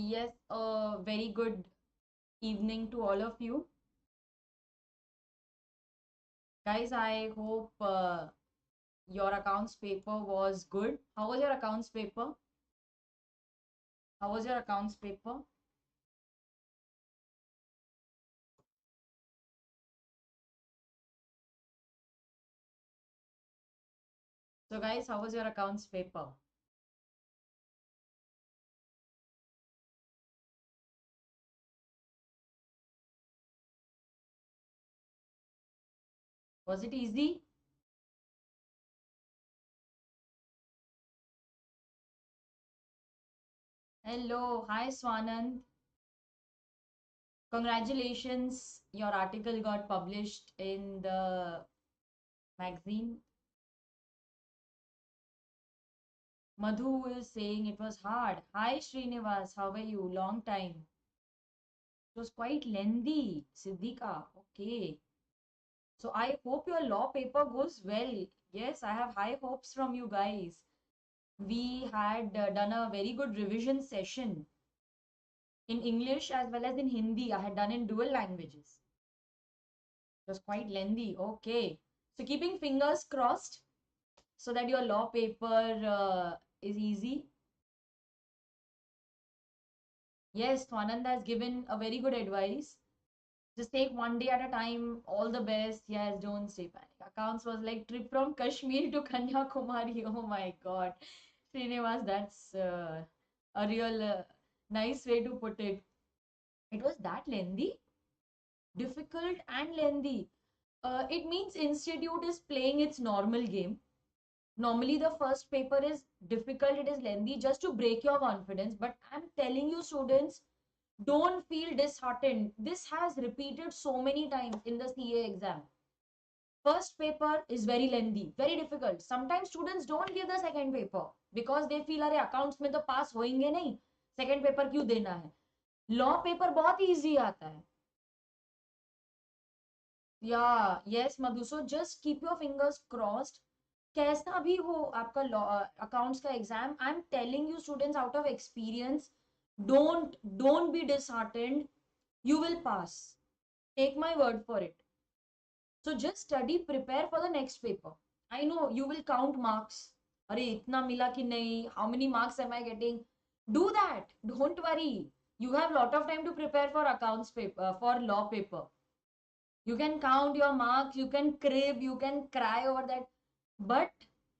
Yes, a very good evening to all of you. Guys, I hope your accounts paper was good. How was your accounts paper? How was your accounts paper? So guys, how was your accounts paper? Was it easy? Hello, hi Swanand. Congratulations, your article got published in the magazine. Madhu is saying it was hard. Hi Srinivas, how are you? Long time. It was quite lengthy, Siddhika. Okay. So I hope your law paper goes well. Yes, I have high hopes from you guys. We had done a very good revision session in English as well as in Hindi. I had done in dual languages. It was quite lengthy. Okay. So keeping fingers crossed so that your law paper is easy. Yes, Swananda has given a very good advice. Just take one day at a time. All the best. Yes, don't stay panic. Accounts was like trip from Kashmir to Kanyakumari. Oh my God. Srinivas, that's a real nice way to put it. It was that lengthy, difficult and lengthy. It means institute is playing its normal game. Normally the first paper is difficult, it is lengthy just to break your confidence. But I'm telling you students, don't feel disheartened. This has repeated so many times in the CA exam. First paper is very lengthy, very difficult. Sometimes students don't give the second paper because they feel अरे accounts में तो pass होएंगे नहीं, second paper क्यों देना है. Law paper बहुत easy आता है. Yeah, yes Madhu. So just keep your fingers crossed. कैसा भी हो आपका law accounts का exam, I'm telling you students out of experience, don't be disheartened. You will pass. Take my word for it. So just study, prepare for the next paper. I know you will count marks. अरे इतना मिला कि नहीं? How many marks am I getting? Do that. Don't worry. You have lot of time to prepare for accounts paper, for law paper. You can count your marks, you can crib, you can cry over that, but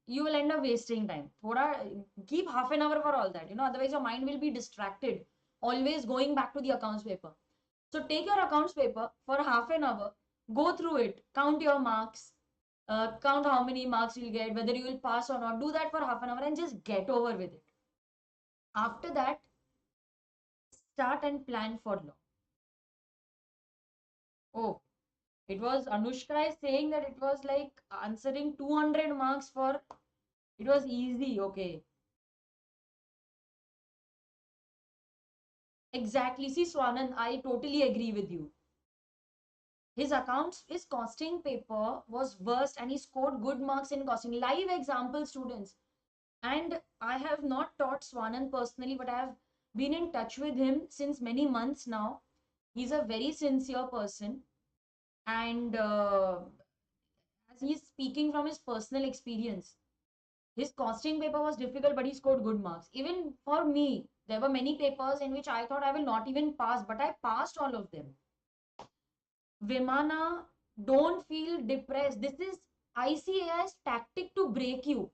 you will end up wasting time. Thoda, keep half an hour for all that. Otherwise your mind will be distracted. Always going back to the accounts paper. So take your accounts paper for half an hour, go through it, count your marks, count how many marks you'll get, whether you will pass or not. Do that for half an hour and just get over with it. After that, start and plan for law. Oh, it was Anushka is saying that it was like answering 200 marks for, it was easy. Okay. Exactly. See, Swanand, I totally agree with you. His accounts, his costing paper was worst and he scored good marks in costing. Live example, students. And I have not taught Swanand personally, but I have been in touch with him since many months now. He's a very sincere person. And as he's speaking from his personal experience, his costing paper was difficult, but he scored good marks. Even for me, there were many papers in which I thought I will not even pass, but I passed all of them. Vimana, don't feel depressed. This is ICAI's tactic to break you.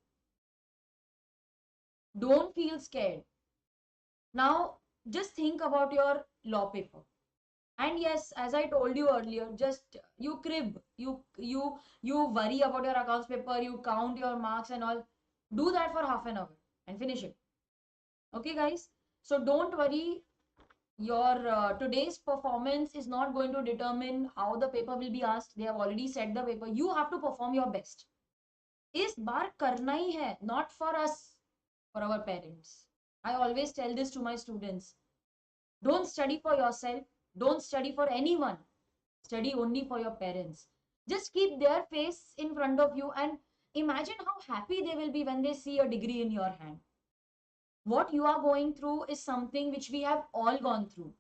Don't feel scared. Now, just think about your law paper. And yes, as I told you earlier, just you crib, you worry about your accounts paper, you count your marks and all. Do that for half an hour and finish it. Okay, guys. So don't worry. Your today's performance is not going to determine how the paper will be asked. They have already set the paper. You have to perform your best. इस बार करना ही है, not for us, for our parents. I always tell this to my students. Don't study for yourself. Don't study for anyone. Study only for your parents. Just keep their face in front of you and imagine how happy they will be when they see a degree in your hand. What you are going through is something which we have all gone through,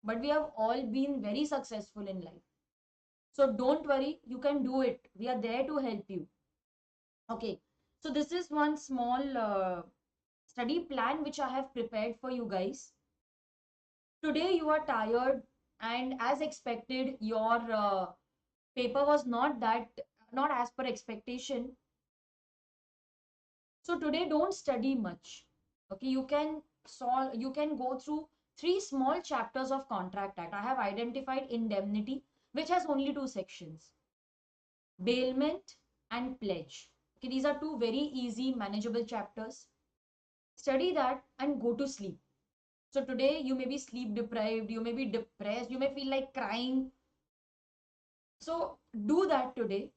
but we have all been very successful in life. So don't worry, you can do it. We are there to help you. Okay, so this is one small study plan which I have prepared for you guys. Today you are tired, and as expected, your paper was not as per expectation. So today don't study much. Okay, you can go through three small chapters of Contract Act. I have identified indemnity, which has only two sections: bailment and pledge. Okay, these are two very easy, manageable chapters. Study that and go to sleep. So today you may be sleep deprived, you may be depressed, you may feel like crying. So do that today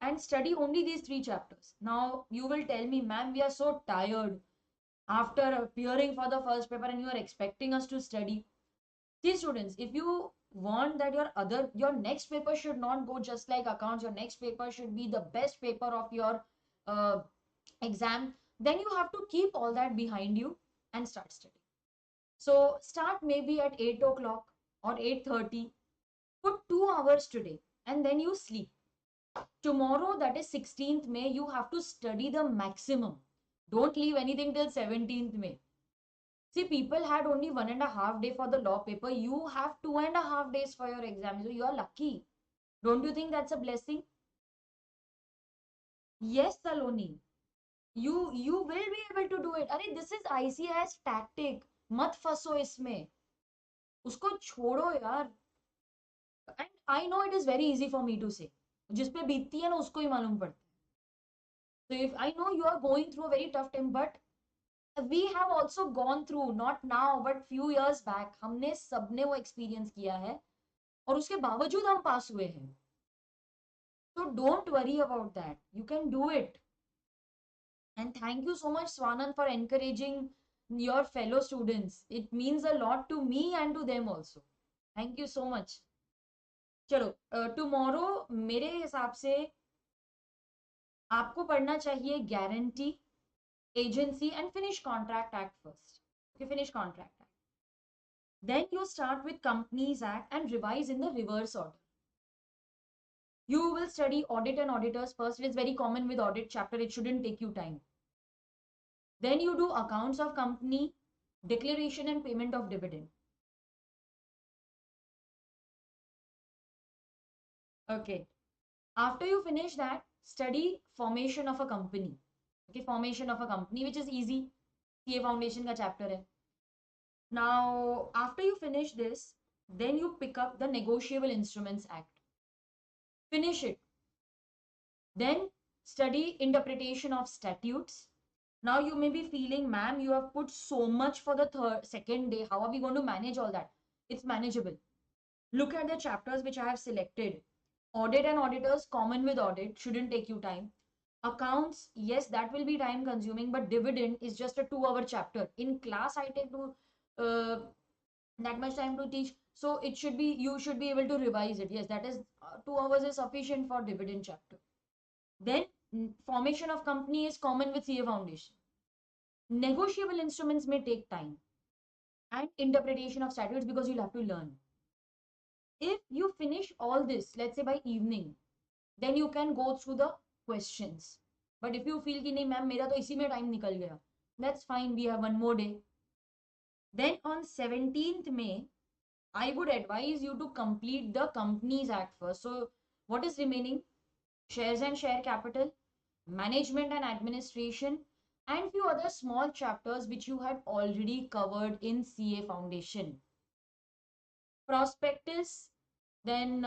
and study only these three chapters. Now you will tell me, ma'am, we are so tired after appearing for the first paper and you are expecting us to study. See students, if you want that your next paper should not go just like accounts, your next paper should be the best paper of your uh, exam, then you have to keep all that behind you and start studying. So start maybe at 8 o'clock or 8:30. Put 2 hours today and then you sleep. Tomorrow, that is 16th May, you have to study the maximum. Don't leave anything till 17th May. See, people had only 1.5 day for the law paper. You have 2.5 days for your exam. So you are lucky. Don't you think that's a blessing? Yes, Saloni. You will be able to do it. Arey, this is ICS tactic. मत फंसो इसमें. उसको छोड़ो यार. And I know it is very easy for me to say. जिस पे बीतती है ना उसको ही मालूम पड़ता है. So if I know you are going through a very tough time, but we have also gone through, not now but few years back, हमने सबने वो experience किया है और उसके बावजूद हम पास हुए हैं. So don't worry about that. You can do it. And thank you so much, Swanand, for encouraging your fellow students. It means a lot to me and to them also. Thank you so much. चलो, tomorrow मेरे हिसाब से आपको पढ़ना चाहिए guarantee, agency, and finish Contract Act first. Okay, finish Contract Act. Then you start with Companies Act and revise in the reverse order. You will study audit and auditors first. It is very common with audit chapter. It shouldn't take you time. Then you do accounts of company, declaration and payment of dividend. Okay. After you finish that, study formation of a company. Okay, formation of a company, which is easy. CA Foundation ka chapter hai. Now, after you finish this, then you pick up the Negotiable Instruments Act. Finish it. Then study interpretation of statutes. Now you may be feeling, ma'am, you have put so much for the second day. How are we going to manage all that? It's manageable. Look at the chapters which I have selected. Audit and auditors, common with audit, shouldn't take you time. Accounts, yes, that will be time consuming, but dividend is just a 2-hour chapter. In class, I take that much time to teach. So you should be able to revise it. Yes, that is 2 hours is sufficient for dividend chapter. Then formation of company is common with CA Foundation. Negotiable instruments may take time, and interpretation of statutes because you'll have to learn. If you finish all this, let's say by evening, then you can go through the questions. But if you feel कि नहीं ma'am मेरा तो इसी में time निकल गया, that's fine, we have one more day. Then on 17th May, I would advise you to complete the Companies Act first. So what is remaining? Shares and share capital, management and administration, and few other small chapters which you had already covered in CA Foundation. Prospectus, then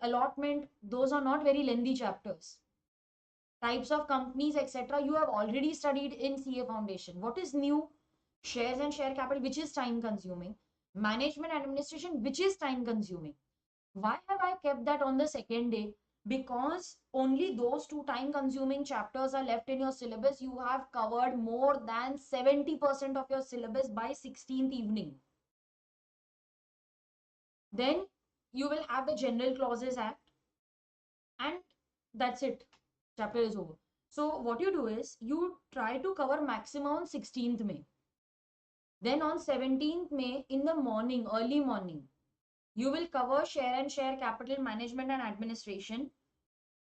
allotment, those are not very lengthy chapters. Types of companies, etc., you have already studied in CA Foundation. What is new? Shares and share capital, which is time consuming. Management and administration, which is time consuming. Why have I kept that on the second day? Because only those two time consuming chapters are left in your syllabus. You have covered more than 70% of your syllabus by 16th evening. Then you will have the General Clauses Act, and that's it. Chapter is over. So what you do is you try to cover maximum on 16th May. Then on 17th May in the morning, early morning, you will cover share and share capital management and administration.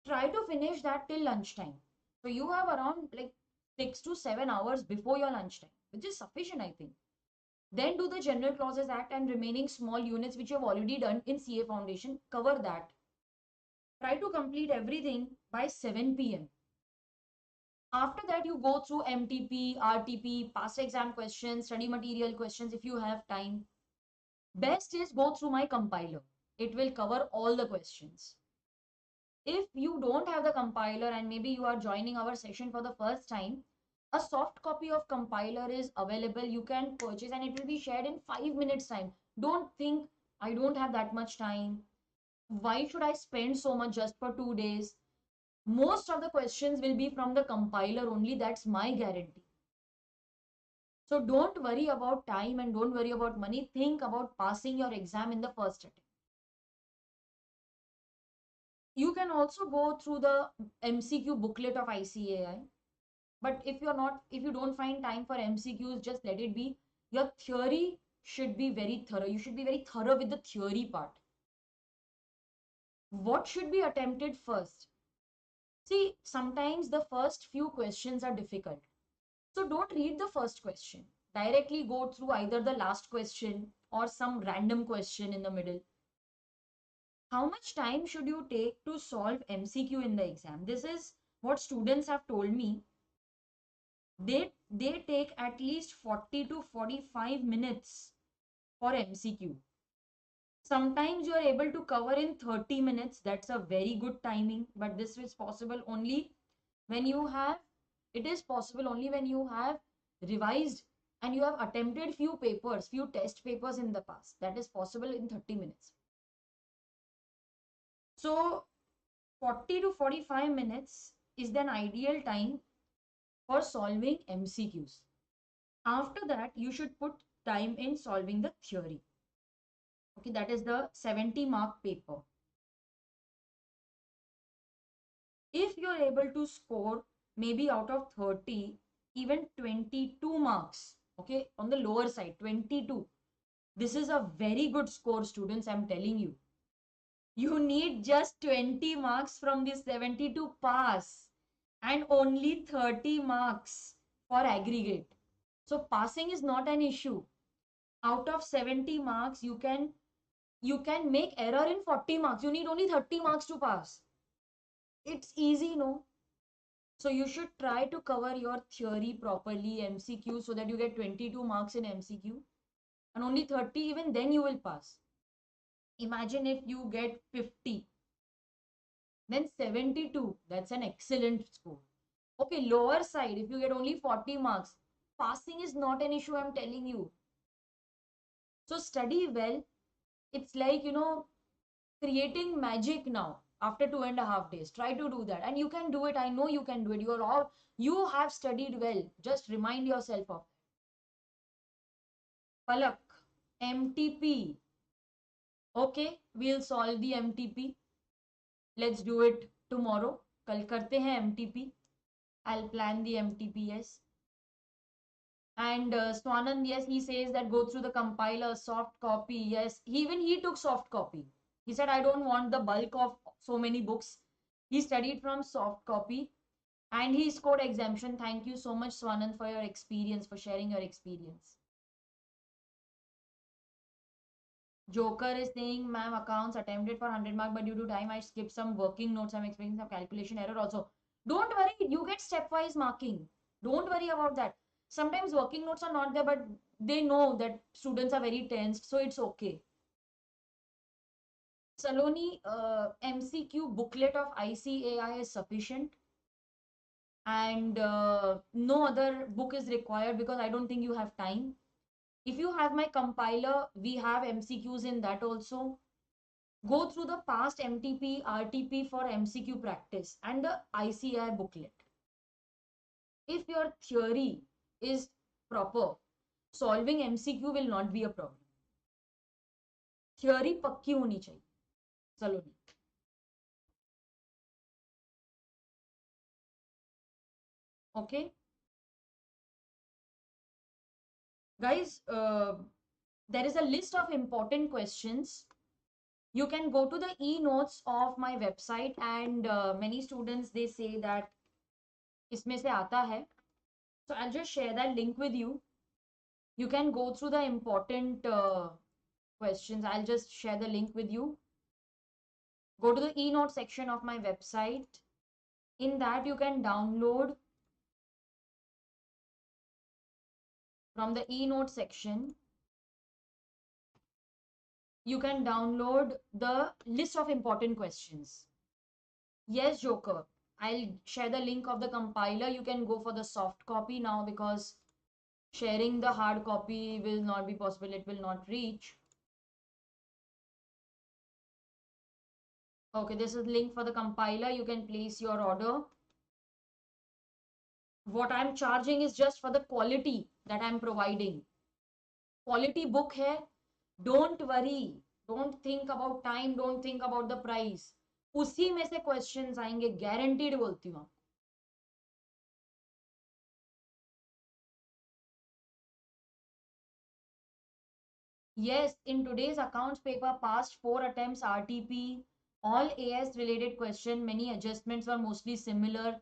Try to finish that till lunchtime. So you have around like 6 to 7 hours before your lunchtime, which is sufficient, I think. Then do the General Clauses Act and remaining small units which you have already done in CA Foundation. Cover that. Try to complete everything by 7 p.m. After that, you go through MTP, RTP, past exam questions, study material questions if you have time. Best is go through my compiler. It will cover all the questions. If you don't have the compiler and maybe you are joining our session for the first time, a soft copy of compiler is available. You can purchase and it will be shared in 5 minutes time. Don't think I don't have that much time. Why should I spend so much just for 2 days? Most of the questions will be from the compiler only. That's my guarantee. So don't worry about time and don't worry about money. Think about passing your exam in the first attempt. You can also go through the MCQ booklet of ICAI. But if you don't find time for MCQs, just let it be. Your theory should be very thorough. You should be very thorough with the theory part. What should be attempted first? See, sometimes the first few questions are difficult. So don't read the first question. Directly go through either the last question or some random question in the middle. How much time should you take to solve MCQ in the exam? This is what students have told me. They take at least 40 to 45 minutes for MCQ. Sometimes you are able to cover in 30 minutes. That's a very good timing, but this is possible only when you have, it is possible only when you have revised and you have attempted few papers, few test papers in the past. That is possible in 30 minutes. So 40 to 45 minutes is an ideal time for solving MCQs. After that, you should put time in solving the theory. Okay, that is the 70-mark paper. If you are able to score maybe out of 30, even 22 marks, okay, on the lower side, 22. This is a very good score, students, I'm telling you. You need just 20 marks from this 70 to pass and only 30 marks for aggregate. So passing is not an issue. Out of 70 marks, you can make error in 40 marks. You need only 30 marks to pass. It's easy, no? So you should try to cover your theory properly, MCQ, so that you get 22 marks in MCQ and only 30, even then you will pass. Imagine if you get 50, then 72, that's an excellent score. Okay, lower side, if you get only 40 marks, passing is not an issue, I'm telling you. So study well. It's like, creating magic now after 2.5 days. Try to do that. And you can do it. I know you can do it. You have studied well. Just remind yourself of Palak, MTP. Okay, we'll solve the MTP. Let's do it tomorrow. Kal karte hain MTP. I'll plan the MTP, yes. And Swanand, yes, he says that go through the compiler, soft copy. Yes, even he took soft copy. He said, I don't want the bulk of so many books. He studied from soft copy and he scored exemption. Thank you so much, Swanand, for your experience, for sharing your experience. Joker is saying, ma'am, accounts attempted for 100 mark, but due to time, I skipped some working notes. I'm expecting some calculation error also. Don't worry, you get stepwise marking. Don't worry about that. Sometimes working notes are not there, but they know that students are very tensed, so it's okay. Saloni, MCQ booklet of ICAI is sufficient. And no other book is required because I don't think you have time. If you have my compiler, we have MCQs in that also. Go through the past MTP, RTP for MCQ practice and the ICAI booklet. If your theory is proper, solving MCQ will not be a problem. Theory पक्की होनी चाहिए. Saloni. Okay, guys, there is a list of important questions. You can go to the e-notes of my website, and many students, they say that इसमें से आता है. So I'll just share that link with you. You can go through the important questions. I'll just share the link with you. Go to the e-note section of my website. In that, you can download from the e-note section. You can download the list of important questions. Yes, Joker. I'll share the link of the compiler. You can go for the soft copy now because sharing the hard copy will not be possible. It will not reach. Okay, this is link for the compiler. You can place your order. What I'm charging is just for the quality that I'm providing. Quality book hai. Don't worry. Don't think about time. Don't think about the price. उसी में से questions आएंगे, guaranteed बोलती हूँ. Yes, in today's accounts paper, past 4 attempts RTP, all AS related question, many adjustments were mostly similar.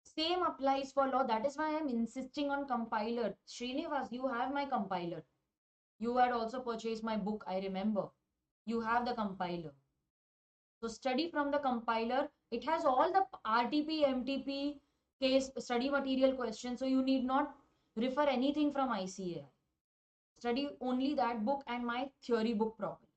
Same applies for law. That is why I am insisting on compiler. Srinivas, you have my compiler. You had also purchased my book, I remember. You have the compiler. So study from the compiler. It has all the RTP, MTP, case study material questions. So you need not refer anything from ICAI. Study only that book and my theory book properly.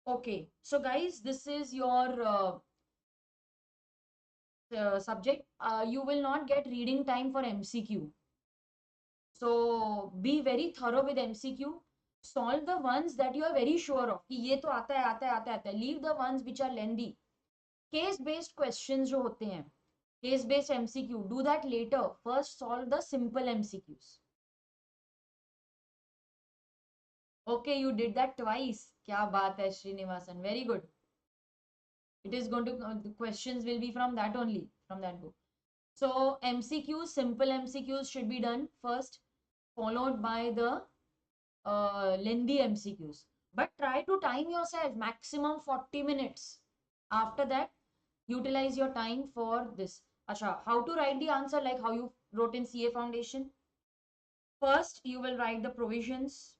Okay, so guys, this is your subject. You will not get reading time for MCQ. So be very thorough with MCQ. Solve the ones that you are very sure of. कि ये तो आता है, आता है, आता है, आता है. Leave the ones which are lengthy. Case based questions जो होते हैं, case based MCQ, do that later. First solve the simple MCQs. Okay, you did that twice. क्या बात है Srinivasan. Very good. It is going to, the questions will be from that only, from that book. So MCQs, simple MCQs should be done first, followed by the lengthy MCQs. But try to time yourself, maximum 40 minutes. After that, utilize your time for this. Acha, how to write the answer like how you wrote in CA Foundation? First, you will write the provisions.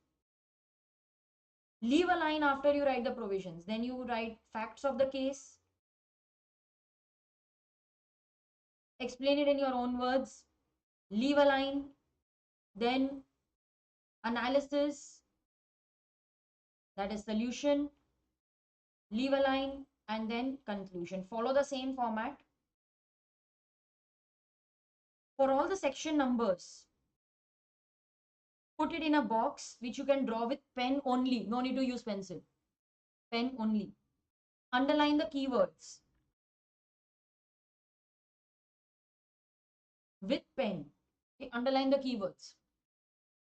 Leave a line after you write the provisions. Then you write facts of the case. Explain it in your own words. Leave a line. Then analysis, that is solution, leave a line, and then conclusion. Follow the same format. For all the section numbers, put it in a box which you can draw with pen only. No need to use pencil. Pen only. Underline the keywords with pen. Okay, underline the keywords.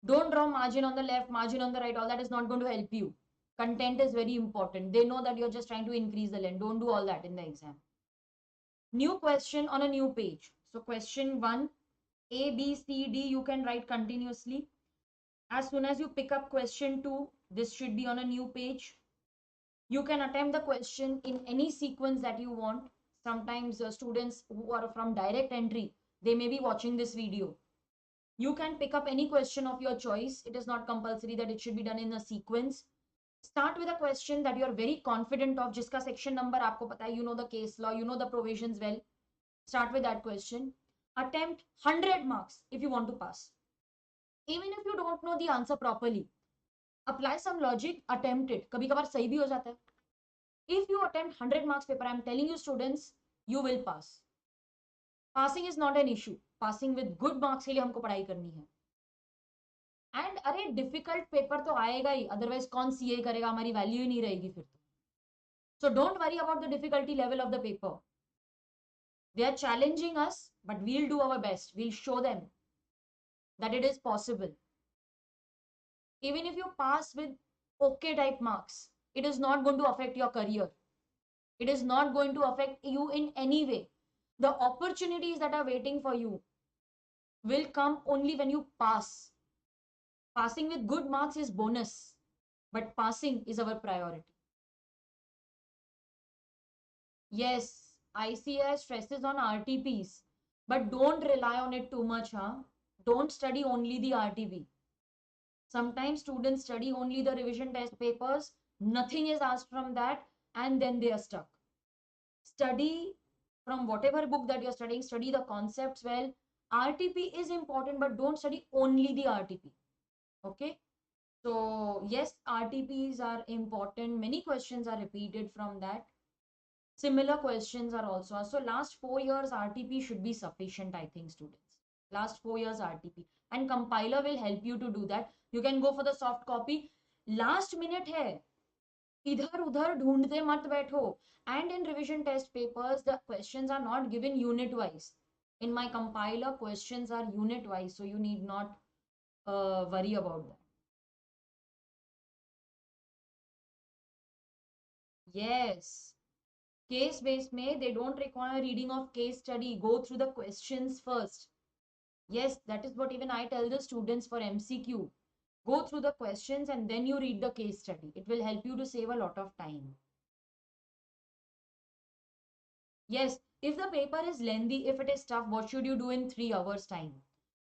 Don't draw margin on the left, margin on the right. All that is not going to help you. Content is very important. They know that you're just trying to increase the length. Don't do all that in the exam. New question on a new page. So question 1, A, B, C, D, you can write continuously. As soon as you pick up question 2, this should be on a new page. You can attempt the question in any sequence that you want. Sometimes students who are from direct entry, they may be watching this video. You can pick up any question of your choice. It is not compulsory that it should be done in a sequence. Start with a question that you are very confident of, जिसका section number आपको पता है, you know the case law, you know the provisions well. Start with that question. Attempt 100 marks if you want to pass. Even if you don't know the answer properly, apply some logic, attempt it. कभी कभार सही भी हो जाता है. If you attempt 100 marks paper, I'm telling you students, you will pass. Passing is not an issue. Passing with good marks के लिए हमको पढ़ाई करनी है. एंड अरे डिफिकल्ट पेपर तो आएगा ही, अदरवाइज कौन सीए करेगा, हमारी वैल्यू ही नहीं रहेगी फिर तो. सो don't worry about the difficulty level of the paper. They are challenging us, but we'll do our best. We'll show them that it is possible. Even if you pass with okay type marks, it is not going to affect your career. It is not going to affect you in any way. The opportunities that are waiting for you will come only when you pass. Passing with good marks is bonus, but passing is our priority. Yes, ICS stresses on RTPs, but don't rely on it too much, huh? Don't study only the RTP. Sometimes students study only the revision test papers, nothing is asked from that, and then they are stuck. Study from whatever book that you're studying, study the concepts well. RTP is important, but don't study only the RTP. Okay? So, yes, RTPs are important. Many questions are repeated from that. Similar questions are also asked. So, last 4 years RTP should be sufficient, I think, students. Last 4 years RTP. And compiler will help you to do that. You can go for the soft copy. Last minute hai. इधर उधर ढूंढते मत बैठो. And in revision test papers, the questions are not given unit wise. In my compiler, questions are unit wise, so you need not worry about that. Yes. Case based may they don't require reading of case study. Go through the questions first. Yes, that is what even I tell the students for MCQ. Go through the questions and then you read the case study. It will help you to save a lot of time. Yes, if the paper is lengthy, if it is tough, what should you do in 3 hours time?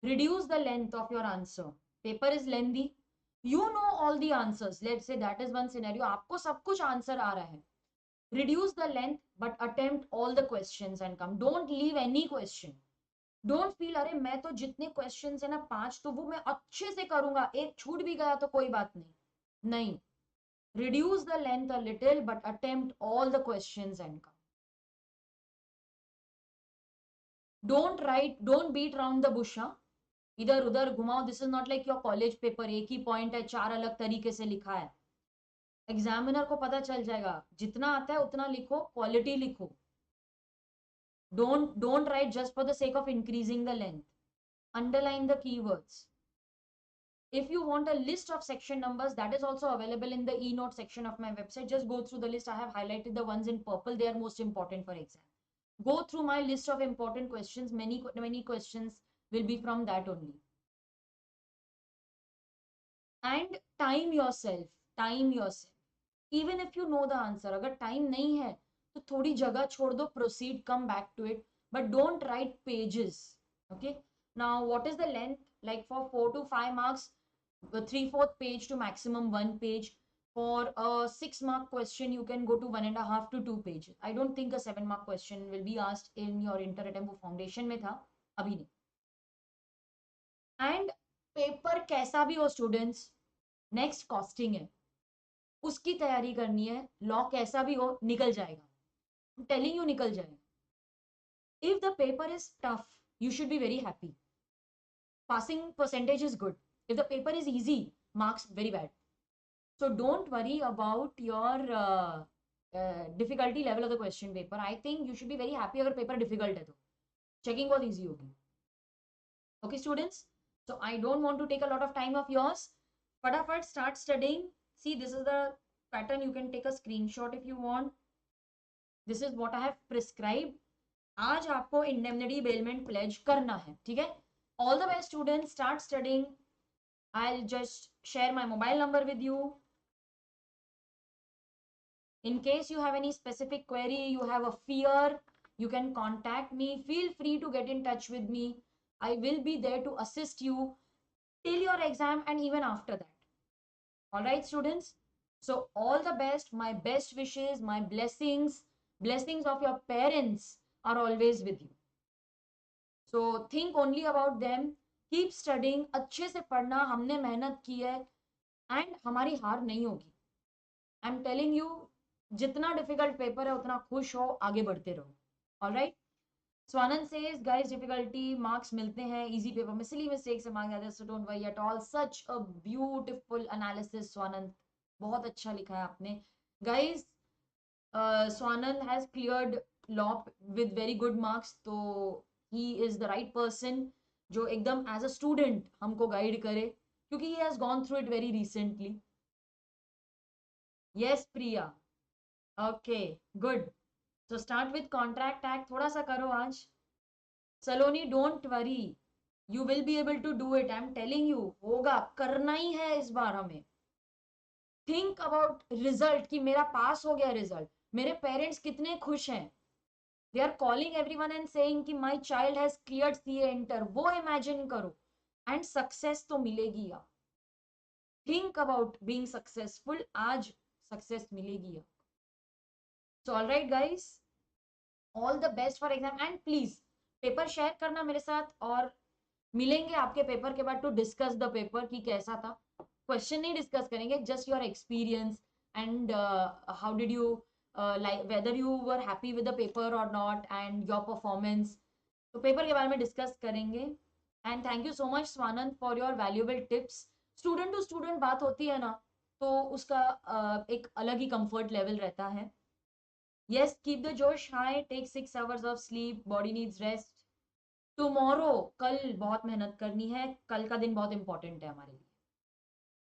Reduce the length of your answer. Paper is lengthy. You know all the answers. Let's say that is one scenario. आपको सब कुछ answer आ रहा है. Reduce the length, but attempt all the questions and come. Don't leave any question. Don't feel अरे मैं तो जितने questions है ना 5 तो वो मैं अच्छे से करूंगा. एक छूट भी गया तो कोई बात नहीं. नहीं. Reduce the length a little, but attempt all the questions and come. Don't beat around the bush. इधर उधर घुमाओ. This is not like your college paper. एक ही point है, 4 अलग तरीके से लिखा है. एग्जामिनर को पता चल जाएगा. जितना आता है उतना लिखो, क्वालिटी लिखो. Don't write just for the sake of increasing the length. Underline the keywords. If you want a list of section numbers, that is also available in the e-note section of my website. Just go through the list. I have highlighted the ones in purple. They are most important for exam. Go through my list of important questions. Many questions will be from that only. And time yourself. Time yourself. Even if you know the answer, अगर time नहीं है तो थोड़ी जगह छोड़ दो. Proceed, come back to it, but don't write pages. Okay. Now, what is the length? Like for 4 to 5 marks, 3/4 page to maximum 1 page. For a 6-mark question, you can go to 1.5 to 2 pages. I don't think a 7-mark question will be asked in your inter attempt वो foundation में था, अभी नहीं. And paper कैसा भी हो students, next costing है, उसकी तैयारी करनी है. लॉ कैसा भी हो निकल जाएगा. I'm telling you निकल जाएगा. If the paper is tough, you should be very happy. Passing percentage is good. If the paper is easy, marks very bad. So don't worry about your difficulty level of the question paper. I think you should be very happy अगर paper difficult है तो. Checking बहुत easy होगी. Okay students? So I don't want to take a lot of time of yours. फटाफट start studying. See, this is the pattern. You can take a screenshot if you want. This is what I have prescribed. आज आपको indemnity bailment pledge करना है. ठीक है? All the best students. Start studying. I'll just share my mobile number with you. In case you have any specific query, you have a fear, you can contact me. Feel free to get in touch with me. I will be there to assist you till your exam and even after that. All right, students? So all the best. My best wishes, my blessings of your parents are always with you. So think only about them. Keep studying. अच्छे से पढ़ना. हमने मेहनत की है and हमारी हार नहीं होगी. I'm telling you, जितना डिफिकल्ट पेपर है उतना खुश हो, आगे बढ़ते रहो. Alright. Swanand says guys difficulty marks मिलते हैं इजी पेपर में, सिली मिस्टेक से मार्क्स आते हैं, so don't worry at all. Such a beautiful analysis Swanand, बहुत अच्छा लिखा है आपने. Guys Swanand has cleared law with very good marks, तो he is the right person जो एकदम एज अ स्टूडेंट हमको गाइड करे. क्योंकि he has gone through it very recently. Yes, Priya. Okay, good. So start with contract tag. थोड़ा सा करो आज. Saloni, don't worry. You will be able to do it. I'm telling you. होगा, करना ही है इस बार हमें. Think about result कि मेरा पास हो गया रिजल्ट. मेरे पेरेंट्स कितने खुश हैं. They are calling everyone and saying कि my child has cleared CA Inter. वो imagine करो. And success तो मिलेगी आप. Think about being successful. आज success मिलेगी आप. So all right guys, all the best for exam and please paper share करना मेरे साथ और मिलेंगे आपके पेपर के बाद टू डिस्कस द पेपर कि कैसा था. क्वेश्चन नहीं डिस्कस करेंगे, just your experience and how did you like whether you were happy with the paper or not and your performance. तो पेपर के बारे में डिस्कस करेंगे. And thank you so much Swanand for your valuable tips. Student to student बात होती है ना, तो उसका एक अलग ही कंफर्ट लेवल रहता है. Yes, keep the josh high, take 6 hours of sleep, body needs rest. Tomorrow, कल बहुत मेहनत करनी है, कल का दिन बहुत इंपॉर्टेंट है हमारे लिए.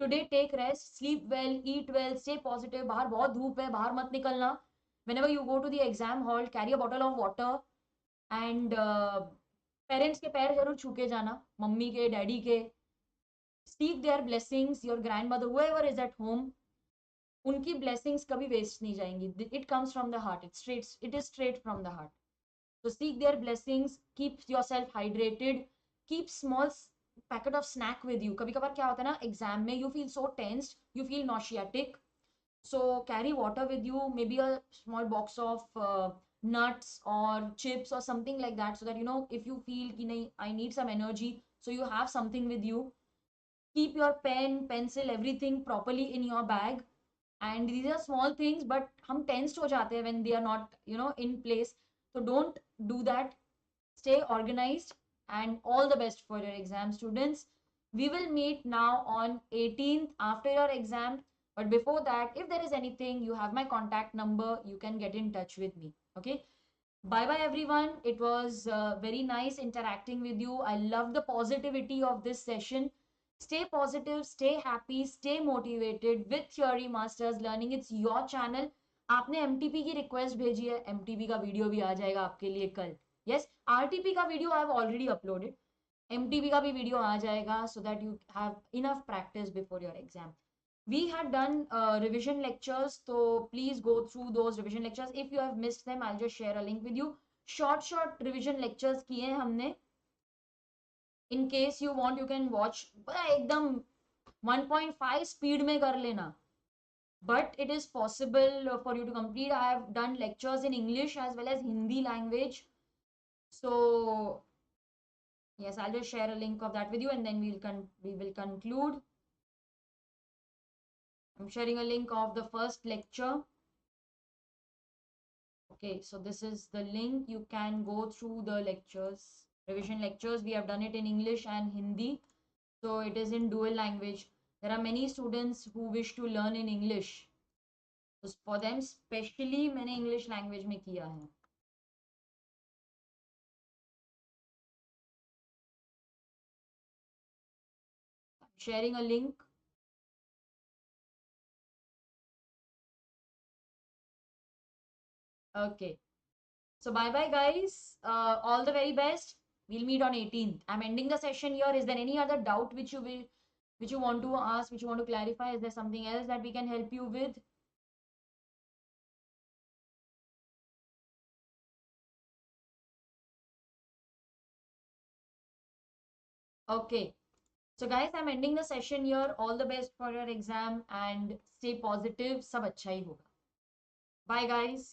Today take rest, sleep well, eat well, stay positive. बाहर बहुत धूप है, बाहर मत निकलना. Whenever you go to the exam hall, carry a bottle of water and parents के पैर जरूर छू के जाना, मम्मी के, डैडी के. Seek their blessings, your grandmother, whoever is at home. उनकी blessings कभी वेस्ट नहीं जाएंगी. It comes from the heart. It is straight from the heart. So seek their blessings, keep yourself hydrated, keep small packet of snack with you. कभी कभार क्या होता है ना, एग्जाम में you feel so tensed, you feel nauseatic. So carry water with you, maybe a small box of nuts or chips or something like that, so that you know if you feel कि नहीं, I need some energy, so you have something with you. Keep your pen, pencil, everything properly in your bag. And these are small things, but हम tensed हो जाते हैं when they are not, you know, in place. So don't do that. Stay organized and all the best for your exam, students. We will meet now on 18th after your exam. But before that, if there is anything, you have my contact number. You can get in touch with me. Okay. Bye bye everyone. It was very nice interacting with you. I love the positivity of this session. Stay positive, stay happy, stay motivated with Theory Masters Learning. It's your channel. आपने MTP की request भेजी है, MTP का video भी आ जाएगा आपके लिए कल. Yes, RTP का video I have already uploaded. MTP का भी वीडियो आ जाएगा so that you have enough practice before your exam. We had done revision lectures, so please go through those revision lectures. If you have missed them, I'll just share a link with you. Short revision lectures किए हैं हमने. In case you want, you can watch. एकदम 1.5 speed में कर लेना. But it is possible for you to complete. I have done lectures in English as well as Hindi language. So yes, I'll just share a link of that with you and then we will conclude. I'm sharing a link of the first lecture. Okay, so this is the link. You can go through the lectures. Revision lectures, we have done it in English and Hindi. So it is in dual language. There are many students who wish to learn in English. So for them specially मैंने English language में किया है. Sharing a link. Okay. So bye bye guys. All the very best. We'll meet on 18th. I'm ending the session here. Is there any other doubt which you want to ask, which you want to clarify? Is there something else that we can help you with? Okay. So guys, I'm ending the session here. All the best for your exam and stay positive. सब अच्छा ही होगा. Bye guys.